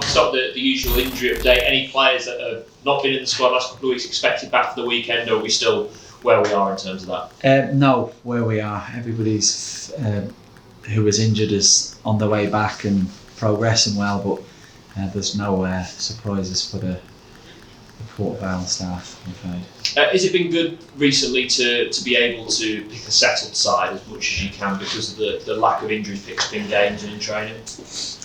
stop the usual injury update. Any players that have not been in the squad last couple of weeks expected back for the weekend, or are we still where we are in terms of that? No, where we are. Everybody's who was injured is on their way back and progressing well, but there's no surprises for the Port Vale staff, I'm afraid. Has it been good recently to be able to pick a settled side as much as you can because of the lack of injuries picked up in games and in training?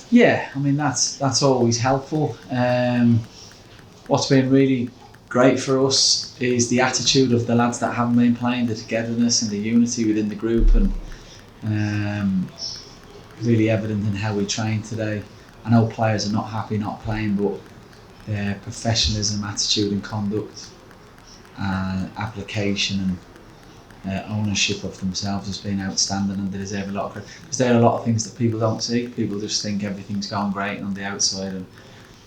Yeah, I mean that's always helpful. What's been really great for us is the attitude of the lads that haven't been playing, the togetherness and the unity within the group, and really evident in how we train today. I know players are not happy not playing, but their professionalism, attitude and conduct, application and ownership of themselves has been outstanding, and they deserve a lot of credit. Because there are a lot of things that people don't see. People just think everything's gone great on the outside, and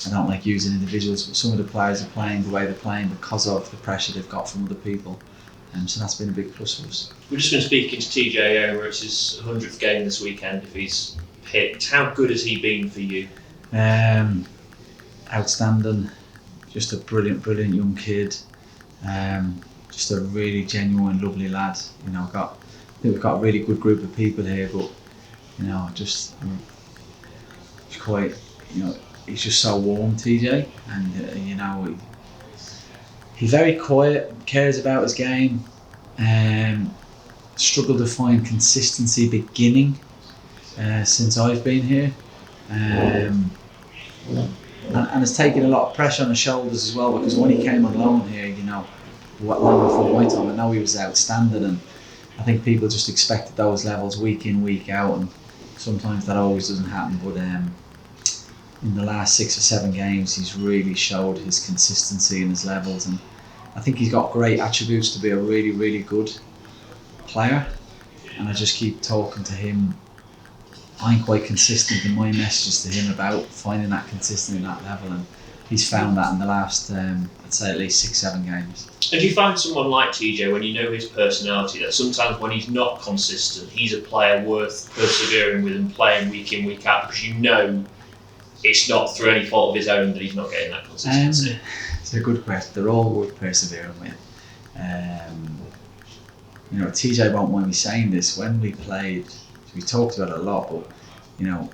I don't like using individuals, but some of the players are playing the way they're playing because of the pressure they've got from other people. So that's been a big plus for us. We've just been speaking to TJ Omer. It's his 100th game this weekend if he's picked. How good has he been for you? Outstanding. Just a brilliant young kid. Just a really genuine, lovely lad. You know, I think we've got a really good group of people here, but you know, it's quite, you know, he's just so warm, TJ, and you know, he's very quiet, cares about his game. Struggled to find consistency beginning since I've been here, and it's taken a lot of pressure on his shoulders as well, because when he came on loan here, you know, long before my time, I know he was outstanding, and I think people just expected those levels week in, week out, and sometimes that always doesn't happen. But in the last 6 or 7 games, he's really showed his consistency in his levels, and I think he's got great attributes to be a really good player. And I just keep talking to him. I'm quite consistent in my messages to him about finding that consistent in that level, and he's found that in the last, I'd say at least 6-7 games. And do you find someone like TJ, when you know his personality, that sometimes when he's not consistent, he's a player worth persevering with and playing week in, week out, because you know it's not through any fault of his own that he's not getting that consistency? It's a good question. They're all worth persevering with. You know, TJ won't mind me saying this. When we played, we talked about it a lot, but you know,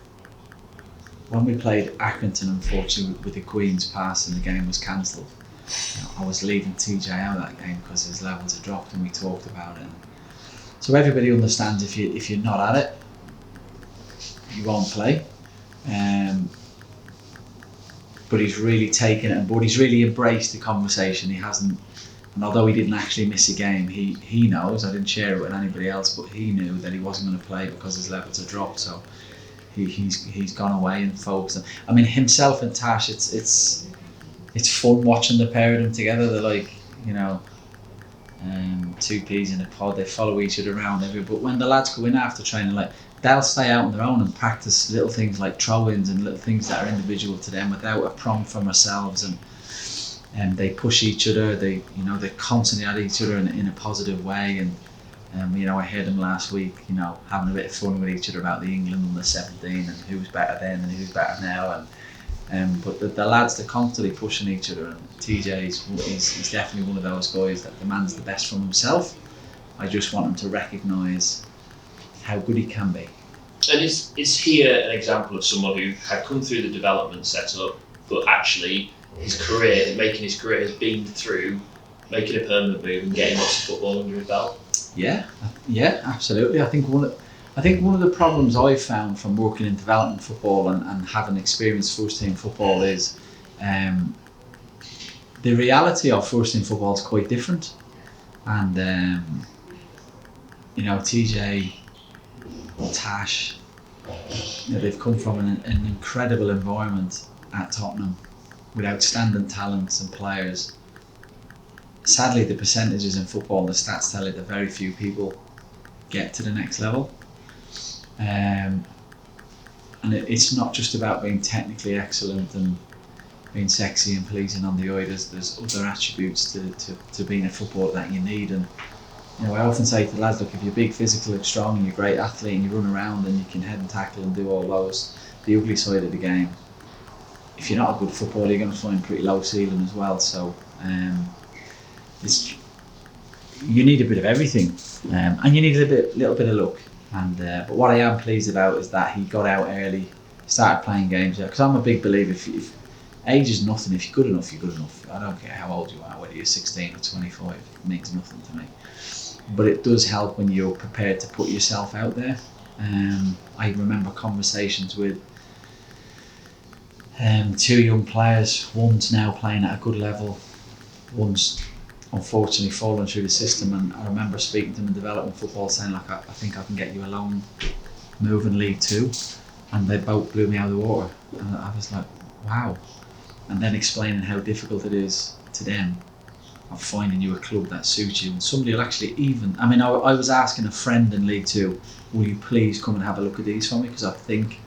when we played Accrington, unfortunately with the Queen's pass and the game was cancelled, you know, I was leaving TJ out of that game because his levels had dropped, and we talked about it. So everybody understands if you're not at it, you won't play. But he's really taken it, but he's really embraced the conversation. He hasn't, and although he didn't actually miss a game, he knows, I didn't share it with anybody else, but he knew that he wasn't going to play because his levels had dropped. So he's gone away and focused. I mean, himself and Tash, it's fun watching the pair of them together. They're like, you know, 2 peas in a pod. They follow each other around but when the lads go in after training, like, they'll stay out on their own and practice little things like throw-ins and little things that are individual to them without a prompt from ourselves, and they push each other. They're constantly at each other in a positive way, and you know, I heard them last week, you know, having a bit of fun with each other about the England under 17 and who's better then and who's better now, but the lads, they're constantly pushing each other, and TJ he's definitely one of those guys that demands the best from himself. I just want him to recognise how good he can be. And is he an example of someone who had come through the development setup, but actually making his career has been through making a permanent move and getting lots of football under his belt? Yeah, absolutely. I think one of the problems I've found from working in development football and having experienced first team football is the reality of first team football is quite different, and you know, TJ, Tash, you know, they've come from an incredible environment at Tottenham with outstanding talents and players. Sadly, the percentages in football, the stats tell it that very few people get to the next level. And it's not just about being technically excellent and being sexy and pleasing on the eye. There's other attributes to being a footballer that you need. And you know, I often say to the lads, look, if you're big, physical and strong and you're a great athlete and you run around and you can head and tackle and do all those, the ugly side of the game, if you're not a good footballer, you're going to find pretty low ceiling as well. So you need a bit of everything, and you need a little bit of luck. And but what I am pleased about is that he got out early, started playing games. Because I'm a big believer, if age is nothing. If you're good enough, you're good enough. I don't care how old you are, whether you're 16 or 25. It means nothing to me. But it does help when you're prepared to put yourself out there. I remember conversations with two young players. One's now playing at a good level. One's unfortunately fallen through the system, and I remember speaking to them in development football, saying like, I think I can get you a loan move in League Two, and they both blew me out of the water. And I was like, wow. And then explaining how difficult it is to them of finding you a club that suits you, and somebody will actually I was asking a friend in League Two, will you please come and have a look at these for me, because I think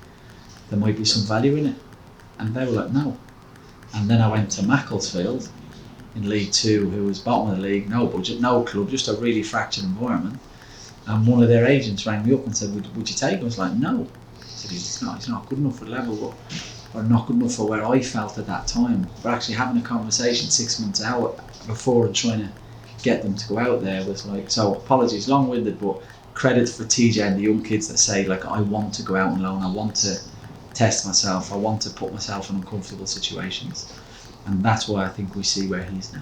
there might be some value in it. And they were like, no. And then I went to Macclesfield in League Two, who was bottom of the league, no budget, no club, just a really fractured environment. And one of their agents rang me up and said, would you take him? I was like, no. I said, he's not good enough for the level, or not good enough for where I felt at that time. But actually having a conversation 6 months out before and trying to get them to go out there was like, so apologies, long-winded, but credit for TJ and the young kids that say like, I want to go out on loan, I want to test myself, I want to put myself in uncomfortable situations. And that's why I think we see where he's now.